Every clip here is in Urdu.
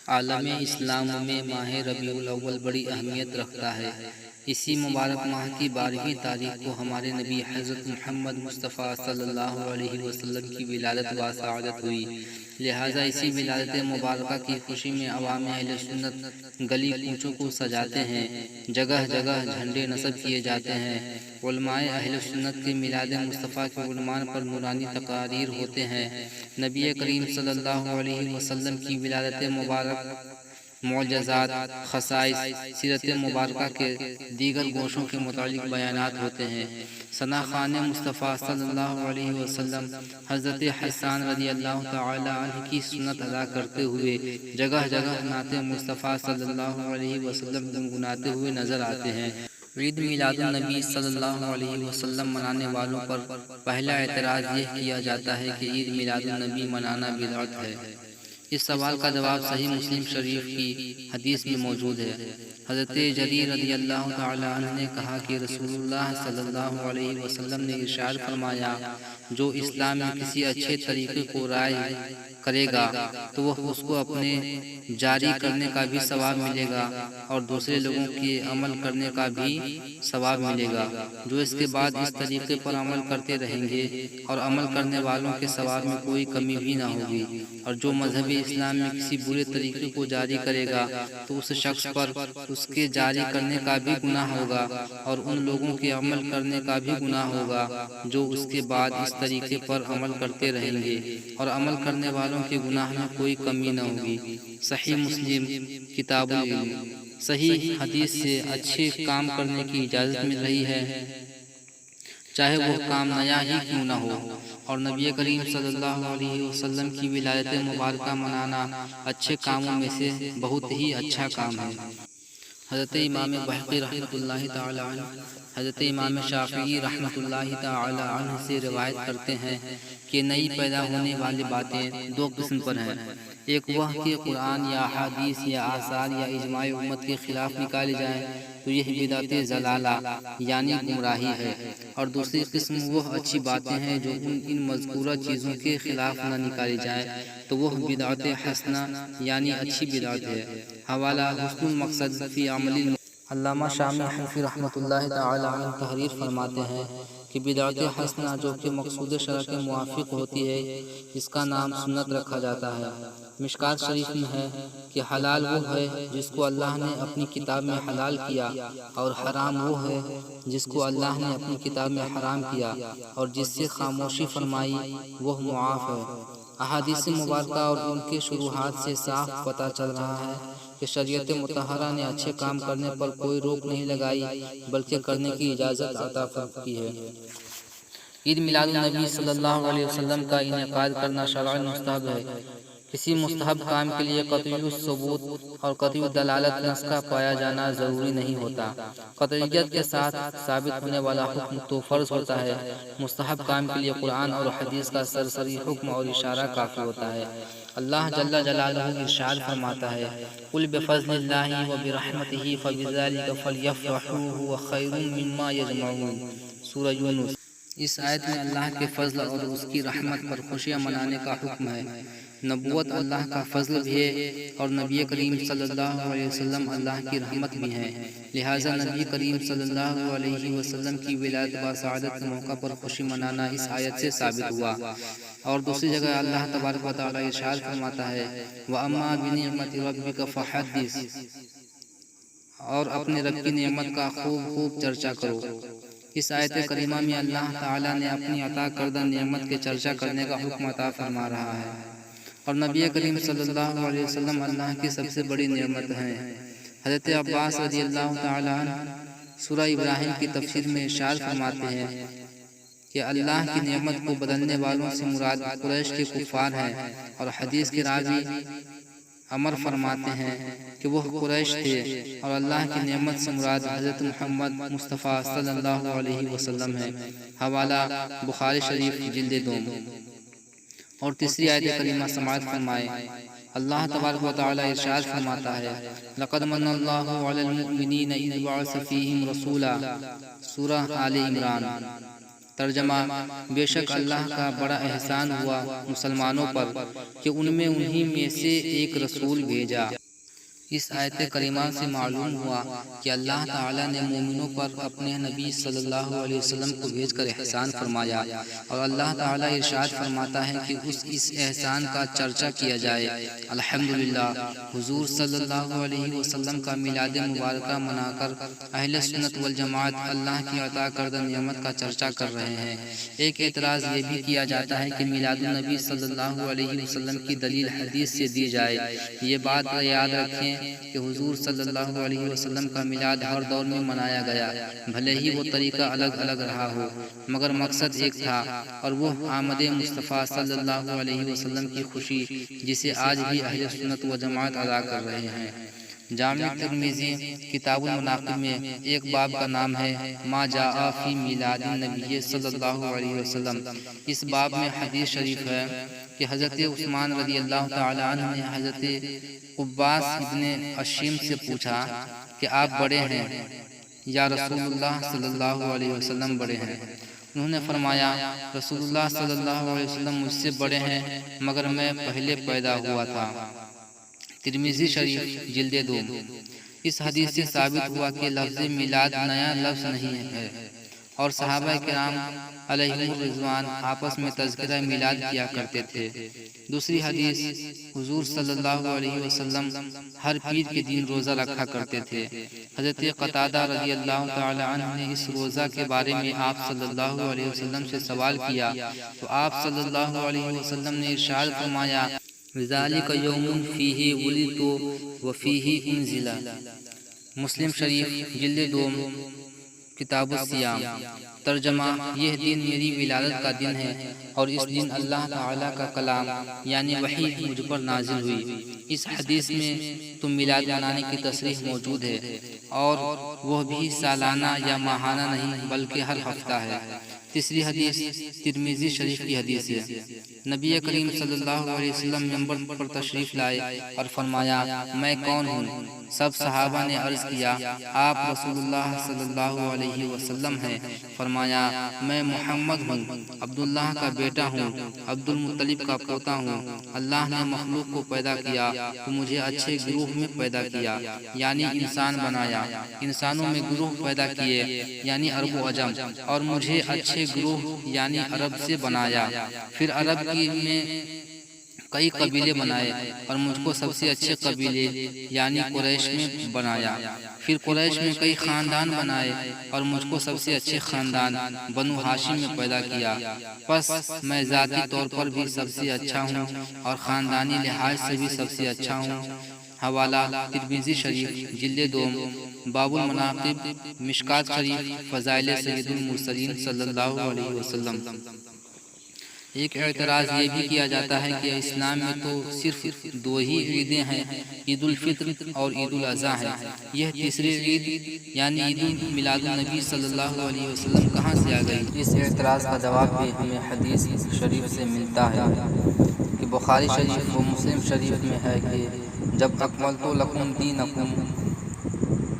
عالم اسلام میں ماہ ربیع الاول بڑی اہمیت رکھتا ہے۔ اسی مبارک ماہ کی 12ویں تاریخ کو ہمارے نبی حضرت محمد مصطفیٰ صلی اللہ علیہ وسلم کی ولادت و سعادت ہوئی، لہٰذا اسی ولادت مبارکہ کی خوشی میں عوام اہل سنت گلی کوچوں کو سجاتے ہیں، جگہ جگہ جھنڈے نصب کیے جاتے ہیں، علماء اہل سنت کے میلاد مصطفیٰ کے عنوان پر نورانی تقاریر ہوتے ہیں، نبی کریم صلی اللہ علیہ وسلم کی ولادت مبارک، معجزات، خصائص، سیرت مبارکہ کے دیگر گوشوں کے متعلق بیانات ہوتے ہیں۔ ثنا خوان مصطفیٰ صلی اللہ علیہ وسلم حضرت حسان رضی اللہ تعالی عنہ کی سنت ادا کرتے ہوئے جگہ جگہ نعت مصطفیٰ صلی اللہ علیہ وسلم گنگناتے ہوئے نظر آتے ہیں۔ عید میلاد النبی صلی اللہ علیہ وسلم منانے والوں پر پہلا اعتراض یہ کیا جاتا ہے کہ عید میلاد النبی منانا بدعت ہے۔ اس سوال کا جواب صحیح مسلم شریف کی حدیث میں موجود ہے۔ حضرت جریر رضی اللہ تعالی عنہ نے کہا کہ رسول اللہ صلی اللہ علیہ وسلم نے ارشاد فرمایا، جو اسلام میں کسی اچھے طریقے کو رائج کرے گا تو وہ اس کو اپنے جاری کرنے کا بھی ثواب ملے گا اور دوسرے لوگوں کے عمل کرنے کا بھی ثواب ملے گا۔ جو اس کے بعد اس طریقے پر عمل کرتے رہیں گے اور عمل کرنے والوں کے ثواب میں کوئی کمی بھی نہ ہوگی، اور جو مذہب اسلام میں کسی برے طریقے کو جاری کرے گا تو اس شخص پر اس کے جاری کرنے کا بھی گناہ ہوگا اور ان لوگوں کے عمل کرنے کا بھی گناہ ہوگا جو اس کے بعد اس طریقے پر عمل کرتے رہیں گے، اور عمل کرنے والوں کے گناہ میں کوئی کمی نہ ہوگی۔ صحیح مسلم کتاب العلم۔ صحیح حدیث سے اچھے کام کرنے کی اجازت مل رہی ہے، چاہے وہ کام نیا ہی کیوں نہ ہو، اور نبی کریم صلی اللہ علیہ وسلم کی ولادت مبارکہ منانا اچھے کاموں میں سے بہت ہی اچھا کام ہے۔ حضرت امام بحقی رحمۃ اللہ تعالی عنہ حضرت امام شافعی رحمۃ اللہ تعالی عنہ سے روایت کرتے ہیں کہ نئی پیدا ہونے والی باتیں دو قسم پر ہیں، ایک وہ کہ قرآن یا حدیث یا آثار یا اجماع امت کے خلاف نکالے جائیں تو یہ بدعت ضلالہ یعنی گمراہی ہے، اور دوسری قسم وہ اچھی باتیں ہیں جو ان مذکورہ چیزوں کے خلاف نہ نکالی جائیں تو وہ بدعت حسنہ یعنی اچھی بدعت ہے۔ حوالہ حسن المقصد فی عمل۔ علامہ شامی حنفی رحمۃ اللہ تعالی عنہ تحریر فرماتے ہیں کہ بدعت حسنہ جو کہ مقصود شرع کے موافق ہوتی ہے، اس کا نام سنت رکھا جاتا ہے۔ مشکات شریف میں ہے کہ حلال وہ ہے جس کو اللہ نے اپنی کتاب میں حلال کیا، اور حرام وہ ہے جس کو اللہ نے اپنی کتاب میں حرام کیا، اور جس سے خاموشی فرمائی وہ معاف ہے۔ احادیث مبارکہ اور ان کے شروحات سے صاف پتہ چل رہا ہے کہ شریعت مطہرہ نے اچھے کام کرنے پر کوئی روک نہیں لگائی بلکہ کرنے کی اجازت عطا کی ہے۔ عید میلاد النبی صلی اللہ علیہ وسلم کا انعقاد کرنا شرعاً مستحب ہے۔ کسی مستحب کام کے لیے قطعی ثبوت اور قطعی دلالت نص کا پایا جانا ضروری نہیں ہوتا۔ قطعیت کے ساتھ ثابت ہونے والا حکم تو فرض ہوتا ہے، مستحب کام کے لیے قرآن اور حدیث کا سرسری حکم اور اشارہ کافی ہوتا ہے۔ اللہ جل جلالہ ارشاد فرماتا ہے، قل بفضل اللہ وبرحمتہ فبذلک فلیفرحوا هو خیر مما یجمعون۔ سورہ یونس۔ اس آیت میں اللہ کے فضل اور اس کی رحمت پر خوشیاں منانے کا حکم ہے۔ نبوت اللہ کا فضل بھی ہے اور نبی کریم صلی اللہ علیہ وسلم اللہ کی رحمت بھی ہیں، لہٰذا نبی کریم صلی اللہ علیہ وسلم کی ولادت و سعادت کے موقع پر خوشی منانا اس آیت سے ثابت ہوا۔ اور دوسری جگہ اللہ تبارک و تعالی ارشاد فرماتا ہے، وَأَمَّا بِنِعْمَةِ رَبِّكَ فَحَدِّثْ، اور اپنے رب کی نعمت کا خوب خوب چرچا کرو۔ اس آیت کریمہ میں اللہ تعالیٰ نے اپنی عطا کردہ نعمت کے چرچا کرنے کا حکم عطا فرما رہا ہے، اور نبی کریم صلی اللہ علیہ وسلم اللہ کی سب سے بڑی نعمت ہیں۔ حضرت عباس رضی اللہ تعالی عنہ سورہ ابراہیم کی تفسیر میں ارشاد فرماتے ہیں کہ اللہ کی نعمت کو بدلنے والوں سے مراد قریش کے کفار ہیں، اور حدیث کے راوی عمر فرماتے ہیں کہ وہ قریش تھے، اور اللہ کی نعمت سے مراد حضرت محمد مصطفیٰ صلی اللہ علیہ وسلم ہے۔ حوالہ بخاری شریف جلد 2۔ اور تیسری آیت کریمہ سماعت فرمائے، اللہ تبارک و تعالی ارشاد فرماتا ہے، لقد من اللہ علی المؤمنین اذ بعث فیہم رسولا۔ سورہ آل عمران۔ ترجمہ، بے شک اللہ کا بڑا احسان ہوا مسلمانوں پر کہ ان میں انہی میں سے ایک رسول بھیجا۔ اس آیت کریمہ سے معلوم ہوا کہ اللہ تعالیٰ نے مومنوں پر اپنے نبی صلی اللہ علیہ وسلم کو بھیج کر احسان فرمایا، اور اللہ تعالیٰ ارشاد فرماتا ہے کہ اس احسان کا چرچا کیا جائے۔ الحمدللہ، حضور صلی اللہ علیہ وسلم کا میلاد مبارکہ منا کر اہل سنت والجماعت اللہ کی عطا کردہ نعمت کا چرچا کر رہے ہیں۔ ایک اعتراض یہ بھی کیا جاتا ہے کہ میلاد النبی صلی اللہ علیہ وسلم کی دلیل حدیث سے دی جائے۔ یہ بات یاد رکھیں کہ حضور صلی اللہ علیہ وسلم کا میلاد ہر دور میں منایا گیا، بھلے ہی وہ طریقہ الگ الگ رہا ہو، مگر مقصد ایک تھا، اور وہ آمد مصطفیٰ صلی اللہ علیہ وسلم کی خوشی، جسے آج بھی اہل سنت و جماعت ادا کر رہے ہیں۔ جامع ترمذی کتاب المناقب میں ایک باب کا نام ہے ما جاء فی میلاد النبی صلی اللہ علیہ وسلم۔ اس باب میں حدیث شریف ہے کہ حضرت عثمان رضی اللہ تعالی عنہ نے حضرت عباس ابن اشیم سے پوچھا کہ آپ بڑے ہیں یا رسول اللہ صلی اللہ علیہ وسلم بڑے ہیں؟ انہوں نے فرمایا رسول اللہ صلی اللہ علیہ وسلم مجھ سے بڑے ہیں، مگر میں پہلے پیدا ہوا تھا۔ ترمذی شریف جلد 2۔ اس حدیث سے ثابت ہوا کہ لفظ میلاد نیا لفظ نہیں ہے، اور صحابہ کرام علیہم الرضوان آپس میں تذکرہ میلاد کیا کرتے تھے۔ دوسری حدیث، حضور صلی اللہ علیہ وسلم ہر پیر کے دن روزہ رکھا کرتے تھے۔ حضرت قتادہ رضی اللہ تعالی عنہ نے اس روزہ کے بارے میں آپ صلی اللہ علیہ وسلم سے سوال کیا تو آپ صلی اللہ علیہ وسلم نے ارشاد فرمایا ذالک یوم فیہ ولدت وفیہ انزل۔ مسلم شریف جلد 2 کتاب الصیام۔ ترجمہ، یہ دن میری ولادت کا دن ہے، اور اس دن اللہ تعالیٰ کا کلام یعنی وحی مجھ پر نازل ہوئی۔ اس حدیث میں تو میلاد منانے کی تصریح موجود ہے، اور وہ بھی سالانہ یا ماہانہ نہیں بلکہ ہر ہفتہ ہے۔ تیسری حدیث ترمذی شریف کی حدیث ہے۔ نبی کریم صلی اللہ علیہ وسلم منبر پر تشریف لائے اور فرمایا میں کون ہوں؟ سب صحابہ نے عرض کیا آپ رسول اللہ صلی اللہ علیہ وسلم ہیں۔ فرمایا میں محمد ہوں، عبداللہ کا بیٹا ہوں، عبد المطلب کا پوتا ہوں۔ اللہ نے مخلوق کو پیدا کیا تو مجھے اچھے گروہ میں پیدا کیا، یعنی انسان بنایا۔ انسانوں میں گروہ پیدا کیے یعنی عرب و عجم، اور مجھے اچھے گروہ یعنی عرب سے بنایا۔ پھر عرب میں کئی قبیلے بنائے اور مجھ کو سب سے اچھے قبیلے یعنی قریش میں بنایا۔ پھر قریش میں کئی خاندان بنائے اور مجھ کو سب سے اچھے خاندان بنو ہاشم میں پیدا کیا۔ پس میں ذاتی طور پر بھی سب سے اچھا ہوں اور خاندانی لحاظ سے بھی سب سے اچھا ہوں۔ حوالہ ترمذی شریف جلد 2 باب المناقب، مشکات شریف، فضائل سید المرسلین صلی اللہ علیہ وسلم۔ ایک اعتراض یہ بھی کیا جاتا ہے کہ اسلام میں تو صرف 2 ہی عیدیں ہیں، عید الفطر اور عید الاضحیٰ ہے، یہ تیسری عید یعنی عید میلاد النبی صلی اللہ علیہ وسلم کہاں سے آ گئی؟ اس اعتراض کا جواب بھی ہمیں حدیث شریف سے ملتا ہے کہ بخاری شریف و مسلم شریف میں ہے کہ جب اکملت لکم دینکم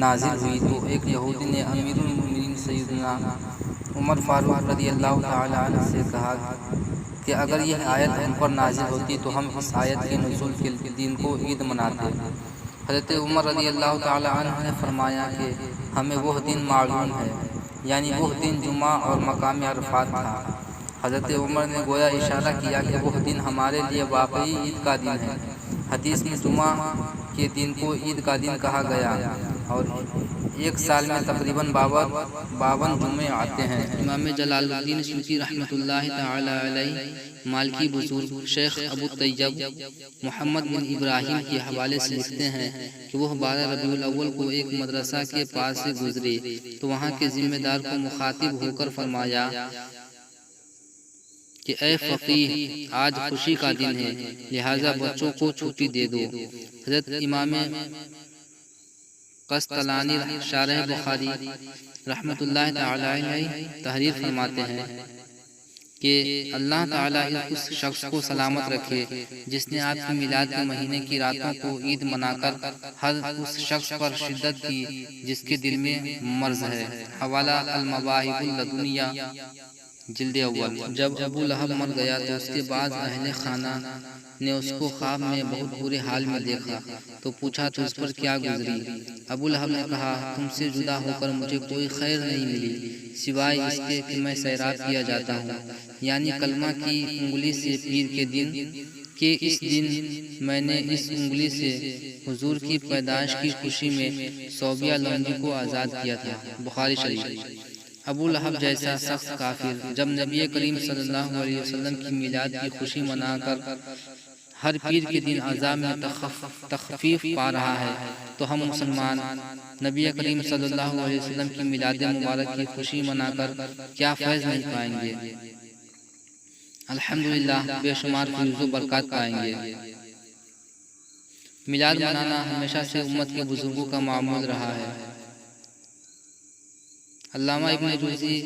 نازل ہوئی تو ایک یہودی نے امیر المؤمنین سیدنا عمر فاروق رضی اللہ تعالی عنہ سے کہا کہ اگر یہ آیت ہم پر نازل ہوتی تو ہم اس آیت کے نزول کے دن کو عید مناتے۔ حضرت عمر رضی اللہ تعالی عنہ نے فرمایا کہ ہمیں وہ دن معلوم ہے، یعنی وہ دن جمعہ اور مقام عرفات تھا۔ حضرت عمر نے گویا اشارہ کیا کہ وہ دن ہمارے لیے واقعی عید کا دن ہے۔ حدیث میں جمعہ کے دن کو عید کا دن کہا گیا، اور ایک سال میں تقریباً 52 جمعے آتے ہیں۔ امام جلال الدین سیوطی رحمۃ اللہ تعالی علیہ مالکی بزرگ شیخ ابو طیب محمد بن ابراہیم کے حوالے سے لکھتے ہیں کہ وہ 12 ربیع الاول کو ایک مدرسہ کے پاس سے گزرے تو وہاں کے ذمہ دار کو مخاطب ہو کر فرمایا کہ اے فقیہ، آج خوشی کا دن ہے، لہٰذا بچوں کو چھٹی دے دو۔ حضرت امام قسطلانی شارح بخاری رحمۃ اللہ تعالی علیہ تحریر فرماتے ہیں کہ اللہ تعالیٰ اس شخص کو سلامت رکھے جس نے آپ کے میلاد کے مہینے کی راتوں کو عید منا کر ہر اس شخص پر شدت کی جس کے دل میں مرض ہے۔ حوالہ المواہب اللدنیہ جلد اول۔ جب ابو لہب مر گیا تو اس کے بعد اہل خانہ نے اس کو خواب میں بہت برے حال میں دیکھا تو پوچھا تجھ پر کیا گزری؟ ابو لہب نے کہا تم سے جدا ہو کر مجھے کوئی خیر نہیں ملی سوائے اس کے کہ میں سیراب کیا جاتا ہوں، یعنی کلمہ کی انگلی سے پیر کے دن کہ اس دن میں نے اس انگلی سے حضور کی پیدائش کی خوشی میں صوبیہ لونڈی کو آزاد کیا تھا، بخاری شریف۔ ابو لہب جیسا سخت کافر جب نبی کریم صلی اللہ علیہ وسلم کی میلاد کی خوشی منا کر ہر پیر کے دن عذاب میں تخفیف پا رہا ہے تو ہم مسلمان نبی کریم صلی اللہ علیہ وسلم کی میلاد مبارک کی خوشی منا کر کیا فیض نہیں پائیں گے؟ الحمدللہ بے شمار فیض و برکات پائیں گے۔ میلاد منانا ہمیشہ سے امت کے بزرگوں کا معمول رہا ہے۔ علامہ ابن جوزی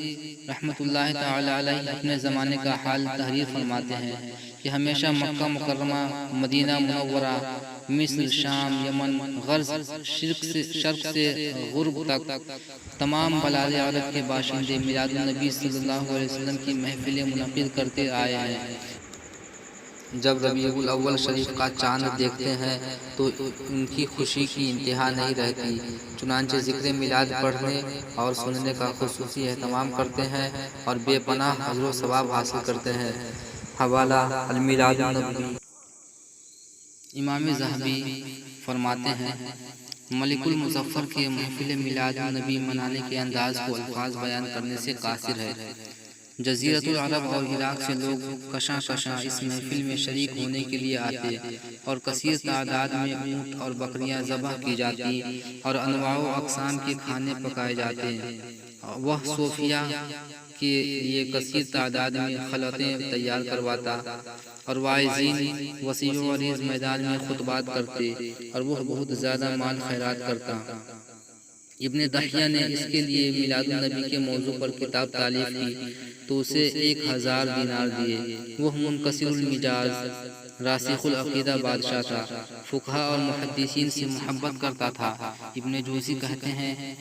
رحمۃ اللہ تعالی علیہ اپنے زمانے کا حال تحریر فرماتے ہیں کہ ہمیشہ مکہ مکرمہ، مدینہ منورہ، مصر، شام، یمن، غرب، شرق سے غرب تک تمام بلاد عرب کے باشندے میلاد النبی صلی اللہ علیہ وسلم کی محفلیں منعقد کرتے آئے ہیں۔ جب ربیع الاول شریف کا چاند دیکھتے ہیں تو ان کی خوشی کی انتہا نہیں رہتی، چنانچہ ذکر میلاد پڑھنے اور سننے کا خصوصی اہتمام کرتے ہیں اور بے پناہ اجر و ثواب حاصل کرتے ہیں۔ حوالہ المیلاد النبوی۔ امام ذہبی فرماتے ہیں ملک المظفر کے محفل میلاد النبی منانے کے انداز کو الفاظ بیان کرنے سے قاصر ہے۔ جزیرۃ العرب اور عراق سے لوگ کشاں کشاں اس محفل میں شریک ہونے کے لیے آتے اور کثیر تعداد میں اونٹ اور بکریاں ذبح کی جاتی اور انواع و اقسام کے کھانے پکائے جاتے۔ وہ صوفیہ کے لیے کثیر تعداد میں خلوتیں تیار کرواتا اور واعظین وسیع و عریض میدان میں خطبات کرتے اور وہ بہت زیادہ مال خیرات کرتا۔ ابن دحیہ نے اس کے لیے میلاد النبی کے موضوع پر کتاب تالیف کی تو اسے 1000 دینار دیے۔ وہ منکسر المزاج راسخ العقیدہ بادشاہ تھا، فقہاء اور محدثین سے محبت کرتا تھا۔ ابن جوزی کہتے ہیں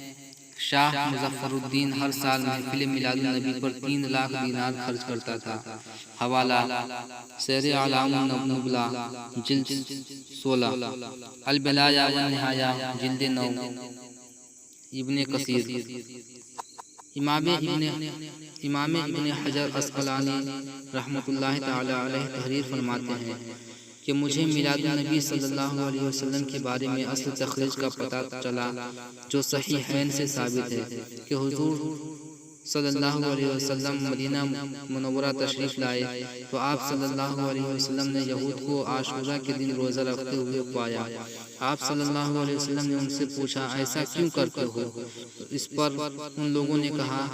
شاہ مظفر الدین ہر سال محفل میلاد النبی پر 3 لاکھ دینار خرچ کرتا تھا۔ حوالہ سیر اعلام النبلا جلد 16، البدایہ والنہایہ جلد 9، ابن کثیر۔ امام ابن حجر عسقلانی رحمۃ اللہ تعالی علیہ تحریر فرماتے ہیں کہ مجھے میلاد النبی صلی اللہ علیہ وسلم کے بارے میں اصل تخریج کا پتہ چلا جو صحیحین سے ثابت ہے کہ حضور صلی اللہ علیہ وسلم مدینہ منورہ تشریف لائے تو آپ صلی اللہ علیہ وسلم نے یہود کو عاشورہ کے دن روزہ رکھتے ہوئے پایا۔ آپ صلی اللہ علیہ وسلم نے ان سے پوچھا ایسا کیوں کرتے ہو؟ اس پر ان لوگوں نے کہا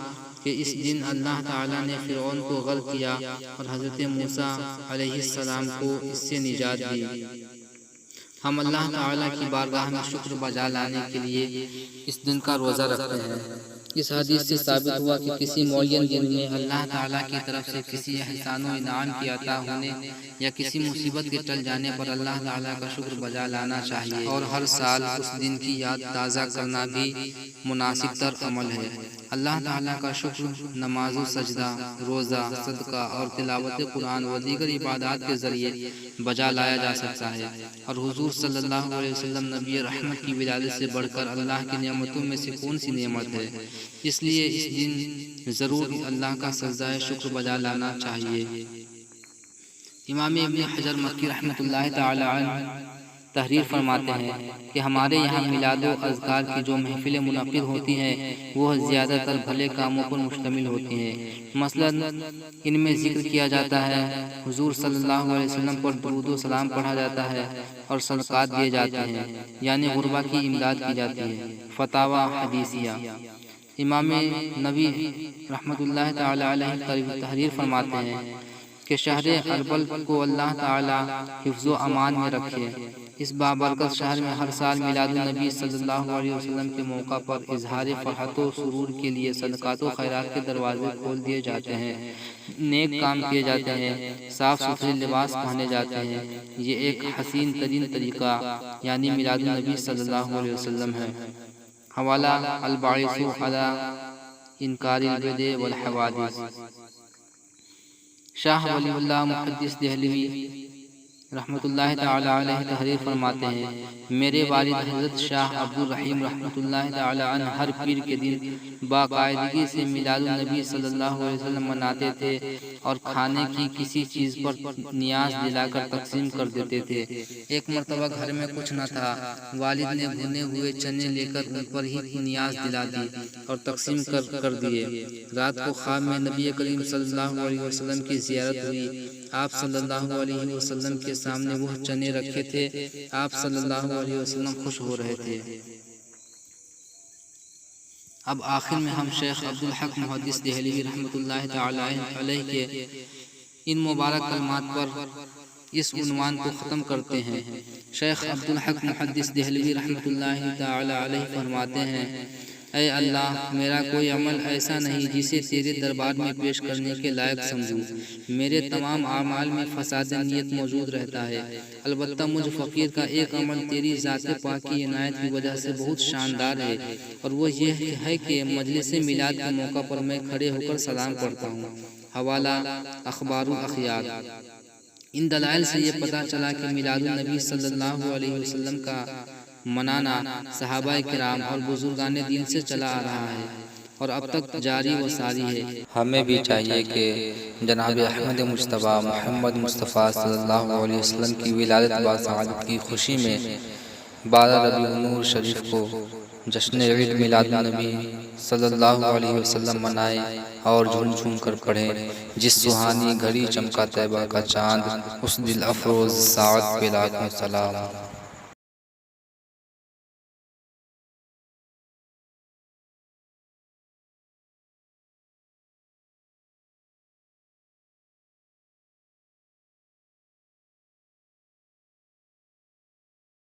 کہ اس دن اللہ تعالیٰ نے فرعون کو غرق کیا اور حضرت موسیٰ علیہ السلام کو اس سے نجات دی۔ ہم اللہ تعالیٰ کی بارگاہ میں شکر بجا لانے کے لیے اس دن کا روزہ رکھتے ہیں۔ اس حدیث سے ثابت ہوا کہ کسی معین دن میں اللہ تعالیٰ کی طرف سے کسی احسان و انعام کی عطا ہونے یا کسی مصیبت کے ٹل جانے پر اللہ تعالیٰ کا شکر بجا لانا چاہیے، اور ہر سال اس دن کی یاد تازہ کرنا بھی مناسب تر عمل ہے۔ اللہ تعالیٰ کا شکر نماز و سجدہ، روزہ، صدقہ اور تلاوت قرآن و دیگر عبادات کے ذریعے بجا لایا جا سکتا ہے، اور حضور صلی اللہ علیہ وسلم نبی رحمت کی ولادت سے بڑھ کر اللہ کی نعمتوں میں سے کون سی نعمت ہے؟ اس لیے اس دن ضرور اللہ کا سجدہ شکر بجا لانا چاہیے۔ امام ابن حجر مکی رحمۃ اللہ تعالی عنہ تحریر فرماتے ہیں کہ ہمارے یہاں میلاد و اذکار کی جو محفلیں منعقد ہوتی ہیں وہ زیادہ تر بھلے کاموں پر مشتمل ہوتی ہیں۔ مثلاً ان میں ذکر کیا جاتا ہے، حضور صلی اللہ علیہ وسلم پر درود و سلام پڑھا جاتا ہے اور صدقات دیے جاتے ہیں، یعنی غربا کی امداد کی جاتی ہے۔ فتاوی حدیثیہ۔ امام نبی رحمۃ اللہ تعالی علیہ تحریر فرماتے ہیں کہ شہر اربل کو اللہ تعالی حفظ و امان میں رکھے۔ اس بابرکت شہر میں ہر سال میلاد النبی صلی اللہ علیہ وسلم کے موقع پر اظہار فرحت و سرور کے لیے صدقات و خیرات کے دروازے کھول دیے جاتے ہیں، نیک کام کیے جاتے ہیں، صاف ستھرے لباس پہنے جاتے ہیں۔ یہ ایک حسین ترین طریقہ یعنی میلاد النبی صلی اللہ علیہ وسلم ہے۔ حوالہ الباعث علی انکار البدع والحوادث۔ شاہ ولی اللہ محدث دہلوی رحمۃ اللہ تعالی علیہ تحریر فرماتے ہیں، میرے والد حضرت شاہ عبد الرحیم رحمۃ اللہ تعالی عنہ ہر پیر کے دن باقاعدگی سے میلاد النبی صلی اللہ علیہ وسلم مناتے تھے اور کھانے کی کسی چیز پر نیاز دلا کر تقسیم کر دیتے تھے۔ ایک مرتبہ گھر میں کچھ نہ تھا، والد نے بھنے ہوئے چنے لے کر ان پر ہی نیاز دلا دی اور تقسیم کر دیے۔ رات کو خواب میں نبی کریم صلی اللہ علیہ وسلم کی زیارت ہوئی۔ آپ صلی اللہ علیہ وسلم کے سامنے وہ چنے رکھے تھے۔ آپ صلی اللہ علیہ وسلم خوش ہو رہے تھے۔ اب آخر میں ہم شیخ عبدالحق محدث دہلوی رحمۃ اللہ تعالی علیہ کے ان مبارک کلمات پر اس عنوان کو ختم کرتے ہیں۔ شیخ عبدالحق محدث دہلوی رحمۃ اللہ تعالی علیہ فرماتے ہیں، اے اللہ، میرا کوئی عمل ایسا نہیں جسے تیرے دربار میں پیش کرنے کے لائق سمجھوں۔ میرے تمام اعمال میں فساد نیت موجود رہتا ہے، البتہ مجھ فقیر کا ایک عمل تیری ذات پاک کی عنایت کی وجہ سے بہت شاندار ہے، اور وہ یہ ہے کہ مجلس میلاد کے موقع پر میں کھڑے ہو کر سلام پڑھتا ہوں۔ حوالہ اخبار الاخیار۔ ان دلائل سے یہ پتہ چلا کہ میلاد النبی صلی اللہ علیہ وسلم کا منانا صحابہ کرام اور بزرگان دین سے چلا آ رہا ہے اور اب تک جاری و ساری ہے۔ ہمیں بھی چاہیے کہ جناب احمد مجتبیٰ محمد مصطفیٰ صلی اللہ علیہ وسلم کی ولادت با سعادت کی خوشی میں 12 ربیع النور شریف کو جشن عید میلاد النبی صلی اللہ علیہ وسلم منائیں اور جھوم جھوم کر پڑھیں۔ جس سہانی گھڑی چمکا طیبہ کا چاند، اس دل افروز ساعت پہ لاکھوں سلام۔